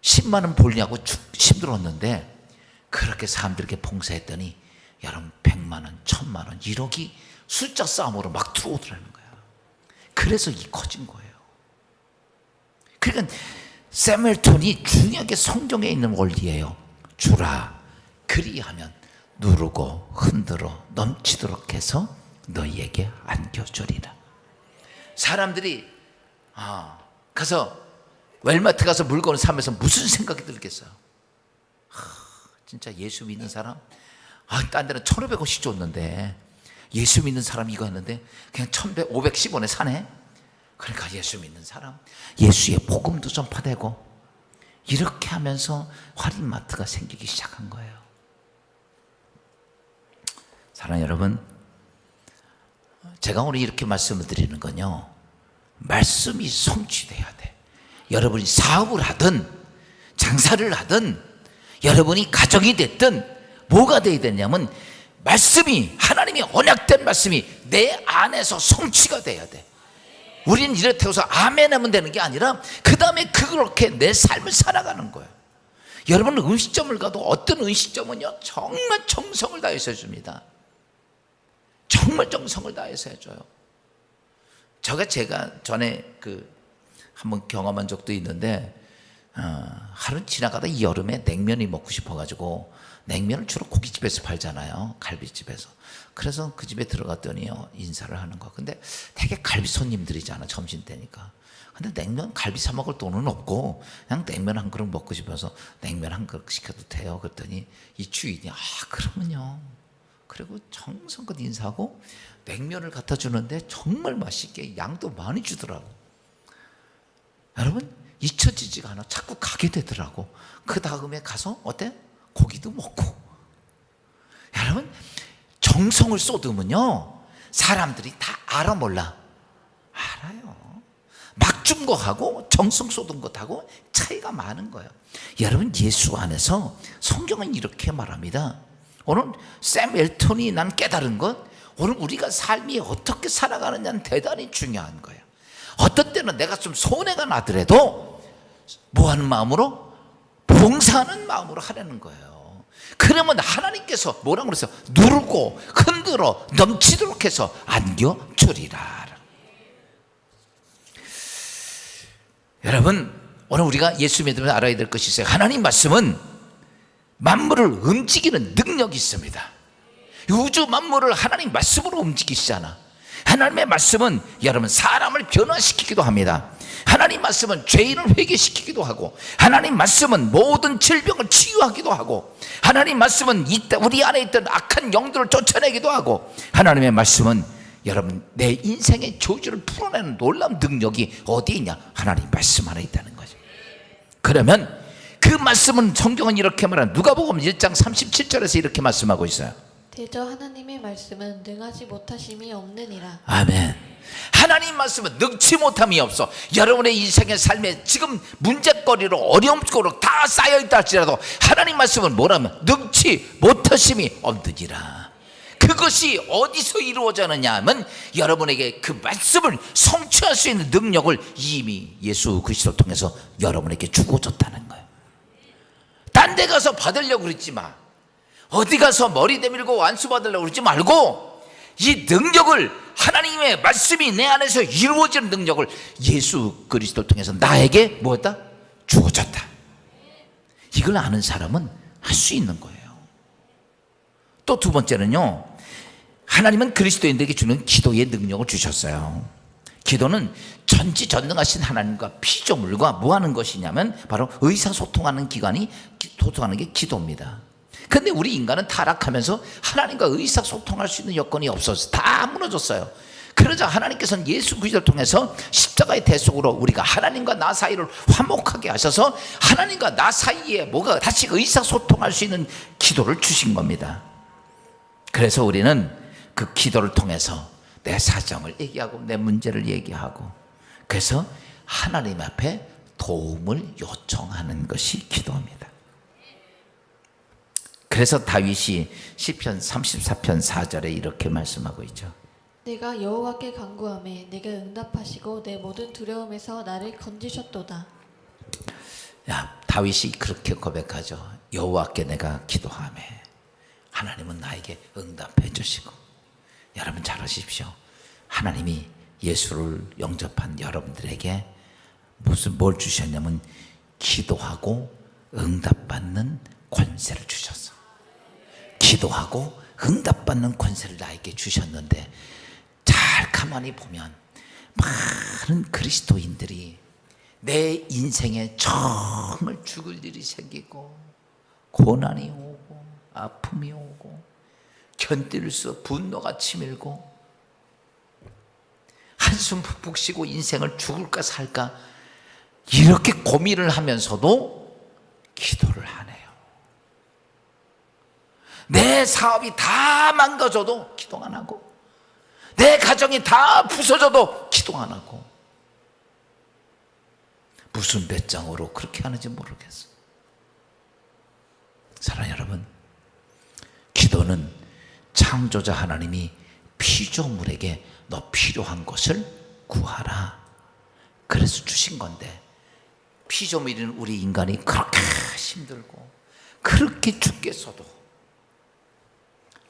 10만 원 벌려고 힘들었는데 그렇게 사람들에게 봉사했더니 여러분 100만 원, 1000만 원, 1억이 숫자 싸움으로 막 들어오더라는 거야. 그래서 이 커진 거예요. 그러니까 샘 웰턴이 중요하게 성경에 있는 원리예요. 주라 그리하면 누르고 흔들어 넘치도록 해서 너희에게 안겨주리라. 사람들이 가서 웰마트 가서 물건을 사면서 무슨 생각이 들겠어요? 진짜 예수 믿는 사람, 딴 데는 1,500원씩 줬는데 예수 믿는 사람 이거 했는데 그냥 510원에 사네. 그러니까 예수 믿는 사람 예수의 복음도 전파되고 이렇게 하면서 할인마트가 생기기 시작한 거예요. 사랑하는 여러분, 제가 오늘 이렇게 말씀을 드리는 건요, 말씀이 성취돼야 돼. 여러분이 사업을 하든 장사를 하든 여러분이 가정이 됐든 뭐가 돼야 되냐면 말씀이, 하나님의 언약된 말씀이 내 안에서 성취가 돼야 돼. 우리는 이렇다고 해서 아멘 하면 되는 게 아니라 그 다음에 그렇게 내 삶을 살아가는 거예요. 여러분은 음식점을 가도 어떤 음식점은요 정말 정성을 다해서 해줍니다. 정말 정성을 다해서 해줘요. 제가 전에 한번 경험한 적도 있는데, 하루 지나가다 이 여름에 냉면이 먹고 싶어가지고, 냉면을 주로 고깃집에서 팔잖아요, 갈비집에서. 그래서 그 집에 들어갔더니요 인사를 하는 거. 근데 되게 갈비 손님들이잖아, 점심때니까. 근데 냉면 갈비 사 먹을 돈은 없고 그냥 냉면 한 그릇 먹고 싶어서 냉면 한 그릇 시켜도 돼요. 그랬더니 이 주인이 그러면요. 그리고 정성껏 인사하고 냉면을 갖다 주는데 정말 맛있게 양도 많이 주더라고. 여러분, 잊혀지지가 않아. 자꾸 가게 되더라고. 그 다음에 가서 어때? 고기도 먹고. 여러분, 정성을 쏟으면요 사람들이 다 알아 몰라? 알아요. 막 준 거하고 정성 쏟은 것하고 차이가 많은 거예요. 여러분, 예수 안에서 성경은 이렇게 말합니다. 오늘 샘 웰턴이 난 깨달은 것, 오늘 우리가 삶이 어떻게 살아가느냐는 대단히 중요한 거예요. 어떤 때는 내가 좀 손해가 나더라도 뭐 하는 마음으로? 봉사하는 마음으로 하려는 거예요. 그러면 하나님께서 뭐라고 그랬어요? 누르고 흔들어 넘치도록 해서 안겨주리라. 여러분, 오늘 우리가 예수 믿으면 알아야 될 것이 있어요. 하나님 말씀은 만물을 움직이는 능력이 있습니다. 우주 만물을 하나님 말씀으로 움직이시잖아. 하나님의 말씀은 여러분 사람을 변화시키기도 합니다. 하나님 말씀은 죄인을 회개시키기도 하고, 하나님 말씀은 모든 질병을 치유하기도 하고, 하나님 말씀은 우리 안에 있던 악한 영들을 쫓아내기도 하고, 하나님의 말씀은 여러분 내 인생의 저주를 풀어내는 놀라운 능력이 어디에 있냐? 하나님 말씀 안에 있다는 거죠. 그러면 그 말씀은 성경은 이렇게 말하는, 누가복음 1장 37절에서 이렇게 말씀하고 있어요. 대저 하나님의 말씀은 능하지 못하심이 없느니라. 아멘. 하나님 말씀은 능치 못함이 없어. 여러분의 인생의 삶에 지금 문제거리로 어려움거리로 다 쌓여있다 할지라도 하나님 말씀은 뭐라면 능치 못하심이 없느니라. 그 그것이 어디서 이루어졌느냐 하면 여러분에게 그 말씀을 성취할 수 있는 능력을 이미 예수 그리스도를 통해서 여러분에게 주어졌다는 거예요. 딴 데 가서 받으려고 그러지 마. 어디 가서 머리 내밀고 완수 받으려고 그러지 말고 이 능력을, 하나님의 말씀이 내 안에서 이루어지는 능력을 예수 그리스도를 통해서 나에게 뭐였다? 주어졌다. 이걸 아는 사람은 할 수 있는 거예요. 또 두 번째는요, 하나님은 그리스도인들에게 주는 기도의 능력을 주셨어요. 기도는 전지전능하신 하나님과 피조물과 뭐 하는 것이냐면 바로 의사소통하는 기관이 소통하는 게 기도입니다. 근데 우리 인간은 타락하면서 하나님과 의사소통할 수 있는 여건이 없어서 다 무너졌어요. 그러자 하나님께서는 예수 그리스도를 통해서 십자가의 대속으로 우리가 하나님과 나 사이를 화목하게 하셔서 하나님과 나 사이에 뭐가 다시 의사소통할 수 있는 기도를 주신 겁니다. 그래서 우리는 그 기도를 통해서 내 사정을 얘기하고 내 문제를 얘기하고, 그래서 하나님 앞에 도움을 요청하는 것이 기도입니다. 그래서 다윗이 시편 34편 4절에 이렇게 말씀하고 있죠. 내가 여호와께 간구하매 내가 응답하시고 내 모든 두려움에서 나를 건지셨도다. 다윗이 그렇게 고백하죠. 여호와께 내가 기도하매 하나님은 나에게 응답해 주시고. 여러분 잘 아십시오. 하나님이 예수를 영접한 여러분들에게 뭘 주셨냐면 기도하고 응답받는 권세를 주셨어. 기도하고 응답받는 권세를 나에게 주셨는데, 잘 가만히 보면 많은 그리스도인들이 내 인생에 정말 죽을 일이 생기고 고난이 오고 아픔이 오고 견딜 수 분노가 치밀고 한숨 푹푹 쉬고 인생을 죽을까 살까 이렇게 고민을 하면서도 기도를 하네요. 내 사업이 다 망가져도 기도 안 하고, 내 가정이 다 부서져도 기도 안 하고, 무슨 배짱으로 그렇게 하는지 모르겠어. 사랑하는 여러분, 기도는 창조자 하나님이 피조물에게 너 필요한 것을 구하라 그래서 주신 건데, 피조물인 우리 인간이 그렇게 힘들고 그렇게 죽겠어도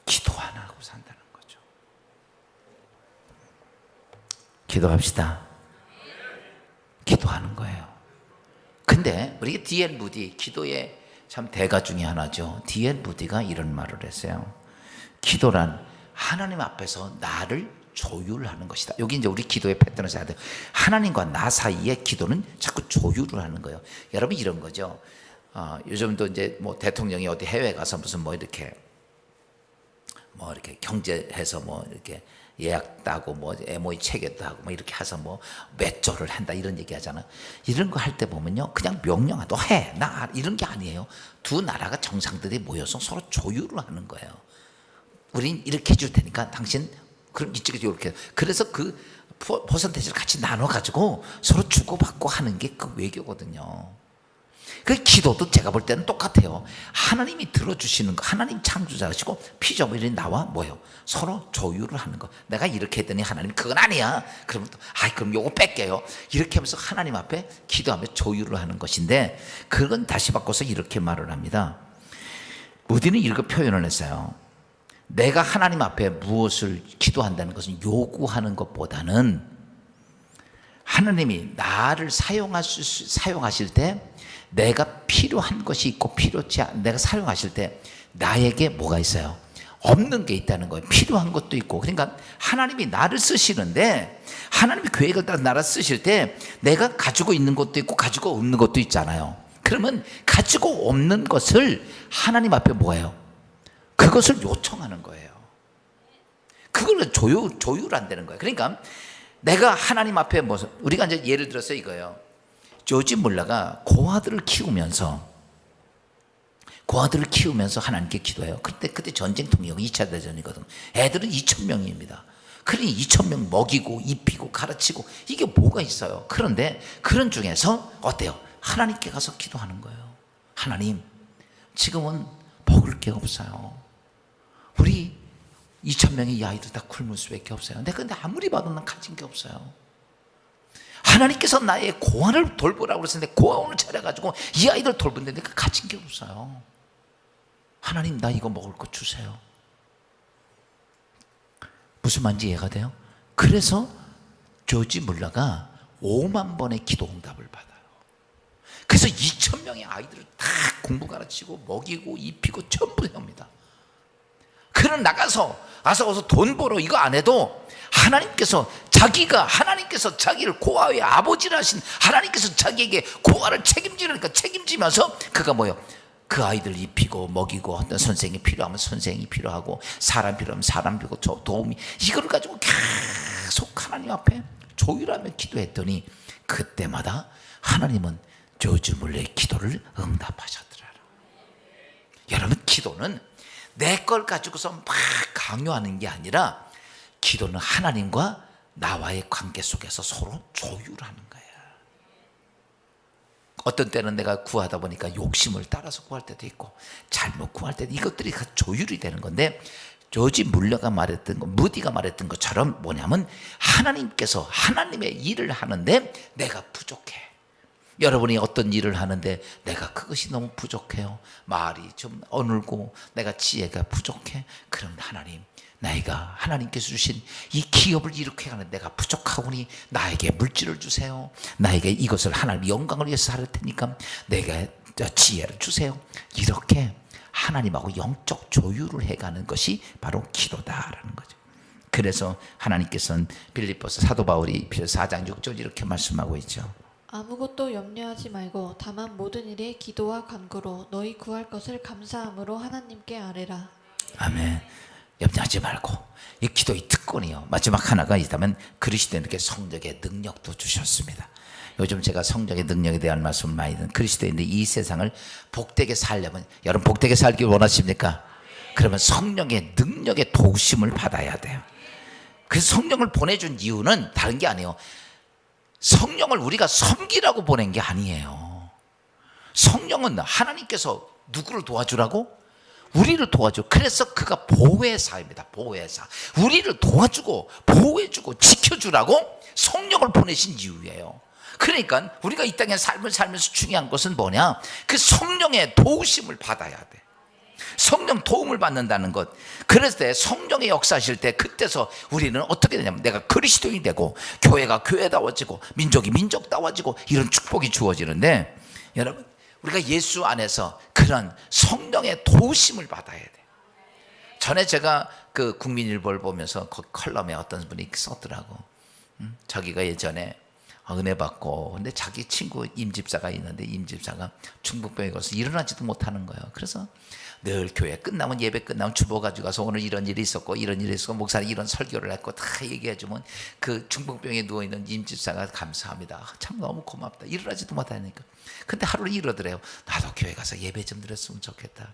기도 안 하고 산다는 거죠. 기도합시다. 기도하는 거예요. 근데 우리 D.L. 무디, 기도의 참 대가 중에 하나죠. D.L. 무디가 이런 말을 했어요. 기도란 하나님 앞에서 나를 조율하는 것이다. 여기 이제 우리 기도의 패턴을 써야 돼요. 하나님과 나 사이에 기도는 자꾸 조율을 하는 거예요. 여러분 이런 거죠. 요즘도 이제 뭐 대통령이 어디 해외 가서 무슨 뭐 이렇게 경제해서 뭐 이렇게 예약 따고 뭐 MOU 체결도 하고 뭐 이렇게 해서 뭐 몇 조를 한다 이런 얘기 하잖아. 이런 거 할 때 보면요, 그냥 명령하 너 해, 나 이런 게 아니에요. 두 나라가 정상들이 모여서 서로 조율을 하는 거예요. 우린 이렇게 해줄 테니까 당신 그럼 이쪽에서 이렇게. 그래서 그 퍼센테이지를 같이 나눠 가지고 서로 주고받고 하는 게 그 외교거든요. 그 기도도 제가 볼 때는 똑같아요. 하나님이 들어주시는 거, 하나님 창조자시고 피조물이 나와 뭐예요? 서로 조율을 하는 거. 내가 이렇게 했더니 하나님 그건 아니야. 그러면 또 그럼 요거 뺄게요. 이렇게 하면서 하나님 앞에 기도하며 조율을 하는 것인데, 그건 다시 바꿔서 이렇게 말을 합니다. 무디는 이렇게 표현을 했어요. 내가 하나님 앞에 무엇을 기도한다는 것은 요구하는 것보다는 하나님이 나를 사용하실 때 내가 필요한 것이 있고 필요치 않은, 내가 사용하실 때 나에게 뭐가 있어요? 없는 게 있다는 거예요. 필요한 것도 있고. 그러니까 하나님이 나를 쓰시는데, 하나님이 계획을 따라 나를 쓰실 때 내가 가지고 있는 것도 있고 가지고 없는 것도 있잖아요. 그러면 가지고 없는 것을 하나님 앞에 뭐예요? 그것을 요청하는 거예요. 그걸 조율 안 되는 거예요. 그러니까 내가 하나님 앞에 우리가 이제 예를 들어서 이거예요. 조지 물러가 고아들을 키우면서 하나님께 기도해요. 그때 전쟁통이고 2차 대전이거든. 애들은 2,000명입니다. 그러니 2,000명 먹이고 입히고 가르치고 이게 뭐가 있어요. 그런데 그런 중에서 어때요? 하나님께 가서 기도하는 거예요. 하나님, 지금은 먹을 게 없어요. 우리 2,000명의 이 아이들 다 굶을 수밖에 없어요. 근데 아무리 봐도 난 가진 게 없어요. 하나님께서 나의 고아를 돌보라고 그랬는데 고아원을 차려가지고 이 아이들 돌보는데 내가 가진 게 없어요. 하나님, 나 이거 먹을 거 주세요. 무슨 말인지 이해가 돼요? 그래서 조지 물러가 5만 번의 기도 응답을 받아요. 그래서 2,000명의 아이들을 다 공부 가르치고 먹이고 입히고 전부 합니다. 그는 나가서 돈 벌어 이거 안 해도 하나님께서 자기를 고아의 아버지라 하신 하나님께서 자기에게 고아를 책임지니까 책임지면서 그가 뭐요? 그 아이들 입히고 먹이고 어떤 선생이 필요하면 선생이 필요하고 사람 필요하면 사람 필요하고 도움이 이걸 가지고 계속 하나님 앞에 조율하며 기도했더니 그때마다 하나님은 조지 물러의 기도를 응답하셨더라. 여러분, 기도는 내 걸 가지고서 막 강요하는 게 아니라 기도는 하나님과 나와의 관계 속에서 서로 조율하는 거예요. 어떤 때는 내가 구하다 보니까 욕심을 따라서 구할 때도 있고 잘못 구할 때도 이것들이 다 조율이 되는 건데 조지 물러가 말했던 거, 무디가 말했던 것처럼 뭐냐면 하나님께서 하나님의 일을 하는데 내가 부족해. 여러분이 어떤 일을 하는데 내가 그것이 너무 부족해요. 말이 좀 어눌고 내가 지혜가 부족해. 그럼 하나님, 나이가 하나님께서 주신 이 기업을 이렇게 하는 내가 부족하오니 나에게 물질을 주세요. 나에게 이것을 하나님 영광을 위해서 할 테니까 내게 지혜를 주세요. 이렇게 하나님하고 영적 조율을 해가는 것이 바로 기도다라는 거죠. 그래서 하나님께서는 빌립보서 사도 바울이 4장 6절 이렇게 말씀하고 있죠. 아무것도 염려하지 말고 다만 모든 일에 기도와 간구로 너희 구할 것을 감사함으로 하나님께 아뢰라. 아멘. 염려하지 말고 이 기도의 특권이요. 마지막 하나가 있다면 그리스도인에게 성령의 능력도 주셨습니다. 요즘 제가 성령의 능력에 대한 말씀을 많이 듣는 그리스도인들이 이 세상을 복되게 살려면 여러분 복되게 살기 원하십니까? 그러면 성령의 능력의 도우심을 받아야 돼요. 그래서 성령을 보내준 이유는 다른 게 아니에요. 성령을 우리가 섬기라고 보낸 게 아니에요. 성령은 하나님께서 누구를 도와주라고? 우리를 도와줘. 그래서 그가 보혜사입니다. 보혜사. 우리를 도와주고 보호해주고 지켜주라고 성령을 보내신 이유예요. 그러니까 우리가 이 땅에 삶을 살면서 중요한 것은 뭐냐? 그 성령의 도우심을 받아야 돼. 성령 도움을 받는다는 것. 그랬을 때 성령의 역사하실 때 그때서 우리는 어떻게 되냐면 내가 그리스도인이 되고 교회가 교회다워지고 민족이 민족다워지고 이런 축복이 주어지는데 여러분 우리가 예수 안에서 그런 성령의 도우심을 받아야 돼. 전에 제가 그 국민일보를 보면서 그 컬럼에 어떤 분이 썼더라고. 자기가 예전에 은혜 받고 근데 자기 친구 임집사가 있는데 임집사가 중풍병에 걸려서 일어나지도 못하는 거예요. 그래서 늘 교회 끝나면 예배 끝나면 주보 가지고 가서 오늘 이런 일이 있었고 이런 일이 있었고 목사님 이런 설교를 했고 다 얘기해주면 그 중풍병에 누워있는 임집사가 감사합니다. 참 너무 고맙다. 일어나지도 못하니까. 근데 하루를 이러더래요. 나도 교회 가서 예배 좀 드렸으면 좋겠다.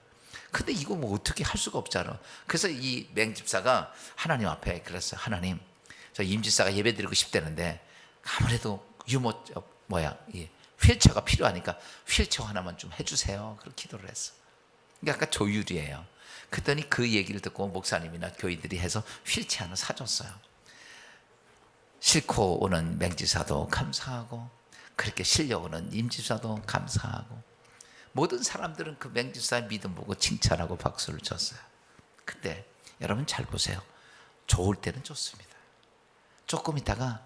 근데 이거 뭐 어떻게 할 수가 없잖아. 그래서 이 맹집사가 하나님 앞에 그랬어요. 하나님, 저 임집사가 예배 드리고 싶다는데 아무래도 휠체어가 필요하니까 휠체어 하나만 좀 해주세요. 그렇게 기도를 했어. 약간 조율이에요. 그랬더니 그 얘기를 듣고 목사님이나 교인들이 해서 휠체어 하나 사줬어요. 싣고 오는 맹지사도 감사하고 그렇게 실려오는 임지사도 감사하고 모든 사람들은 그 맹지사의 믿음 보고 칭찬하고 박수를 쳤어요. 근데 여러분 잘 보세요. 좋을 때는 좋습니다. 조금 있다가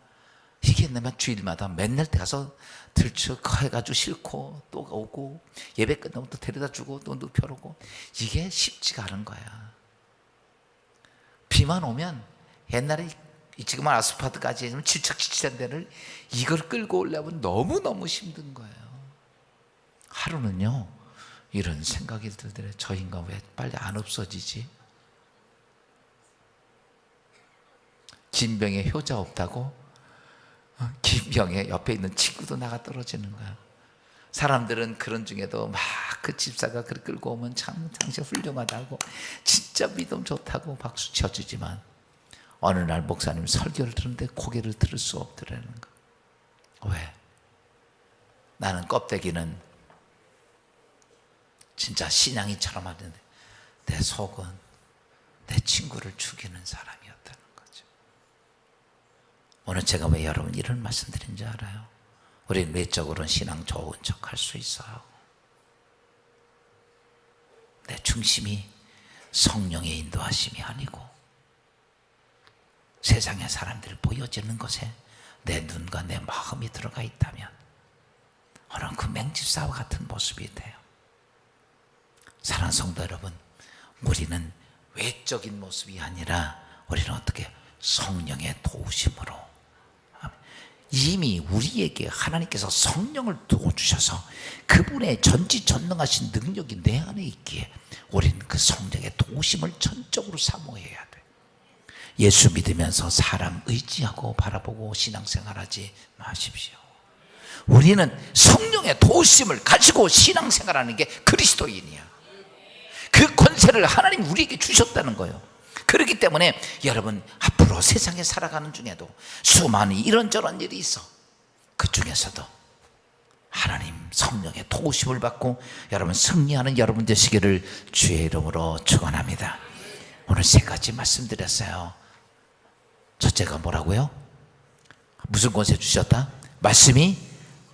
이게 내가 주일마다 맨날 가서 들쳐가지고 싣고 또 오고 예배 끝나면 또 데려다 주고 또 눕혀놓고 이게 쉽지가 않은 거야. 비만 오면 옛날에 지금 아스파트까지 해서 질척질척한 데를 이걸 끌고 오려면 너무너무 힘든 거예요. 하루는요 이런 생각이 들더래. 저 인간 왜 빨리 안 없어지지? 진병에 효자 없다고? 김병에 옆에 있는 친구도 나가 떨어지는 거야. 사람들은 그런 중에도 막 그 집사가 그를 끌고 오면 참 당신 훌륭하다고 진짜 믿음 좋다고 박수 쳐주지만 어느 날 목사님 설교를 들었는데 고개를 들을 수 없더라는 거. 왜? 나는 껍데기는 진짜 신앙이처럼 하는데 내 속은 내 친구를 죽이는 사람이었다는 거죠. 오늘 제가 왜 여러분 이런 말씀 드린 줄 알아요? 우리는 외적으로는 신앙 좋은 척 할 수 있어요. 내 중심이 성령의 인도하심이 아니고 세상의 사람들이 보여지는 것에 내 눈과 내 마음이 들어가 있다면 오늘 그 맹집사와 같은 모습이 돼요. 사랑하는 성도 여러분, 우리는 외적인 모습이 아니라 우리는 어떻게 성령의 도우심으로 이미 우리에게 하나님께서 성령을 도와주셔서 그분의 전지전능하신 능력이 내 안에 있기에 우리는 그 성령의 도우심을 전적으로 사모해야 돼. 예수 믿으면서 사람 의지하고 바라보고 신앙생활하지 마십시오. 우리는 성령의 도우심을 가지고 신앙생활하는 게 그리스도인이야. 그 권세를 하나님 우리에게 주셨다는 거예요. 그렇기 때문에 여러분 앞으로 세상에 살아가는 중에도 수많은 이런저런 일이 있어. 그 중에서도 하나님 성령의 도우심을 받고 여러분 승리하는 여러분 되시기를 주의 이름으로 축원합니다. 오늘 세 가지 말씀드렸어요. 첫째가 뭐라고요? 무슨 권세 주셨다? 말씀이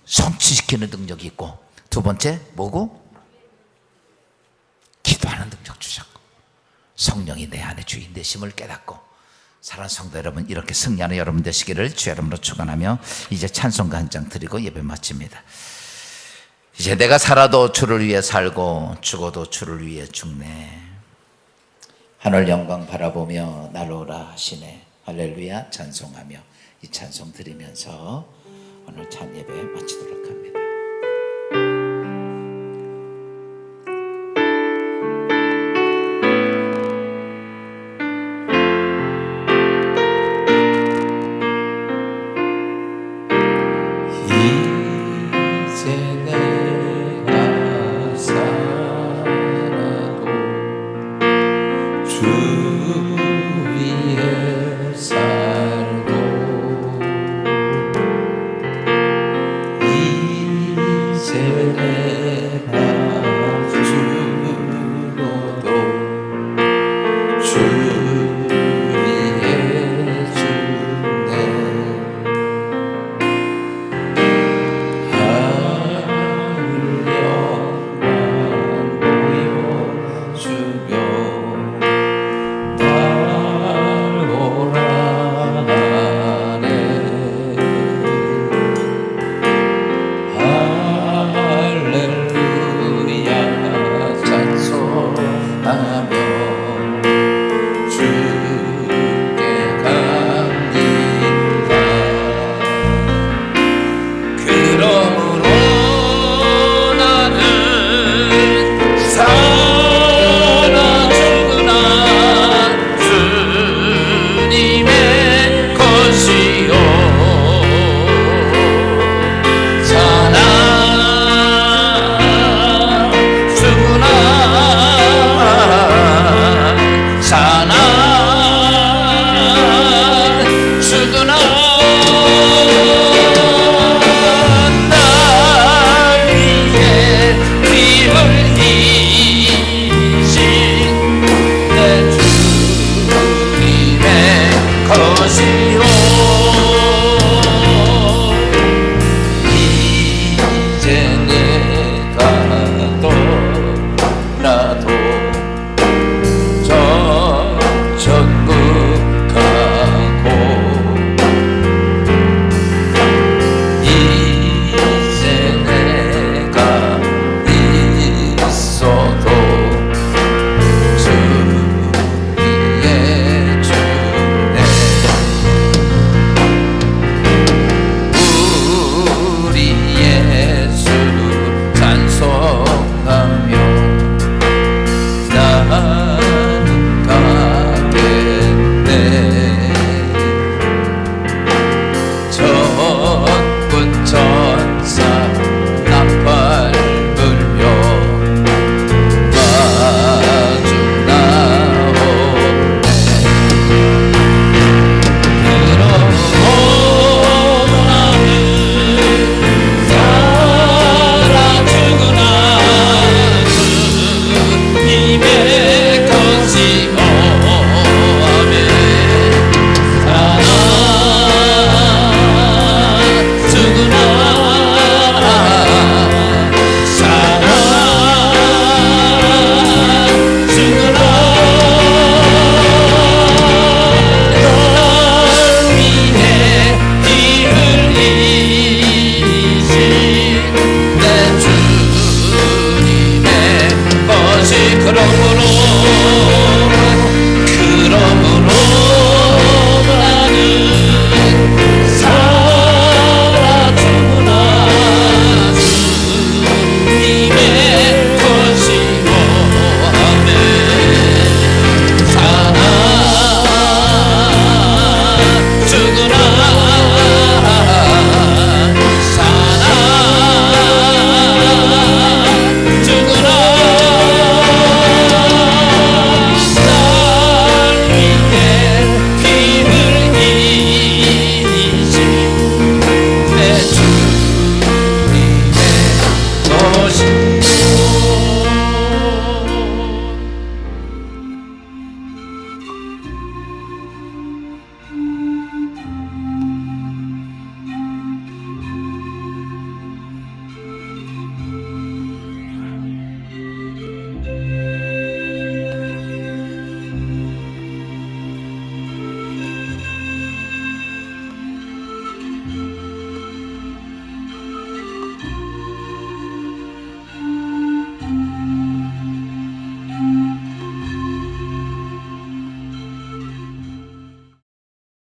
성취시키는 능력이 있고, 두 번째 뭐고? 기도하는 능력 주셨고, 성령이 내 안에 주인 되심을 깨닫고. 사랑하는 성도 여러분, 이렇게 승리하는 여러분 되시기를 주의 이름으로 축원하며 이제 찬송가 한 장 드리고 예배 마칩니다. 이제 내가 살아도 주를 위해 살고 죽어도 주를 위해 죽네. 하늘 영광 바라보며 나로 오라 하시네. 할렐루야 찬송하며 이 찬송 드리면서 오늘 찬 예배 마치도록 합니다. 이제 내가 살아도 주 위에 살고 이제 내가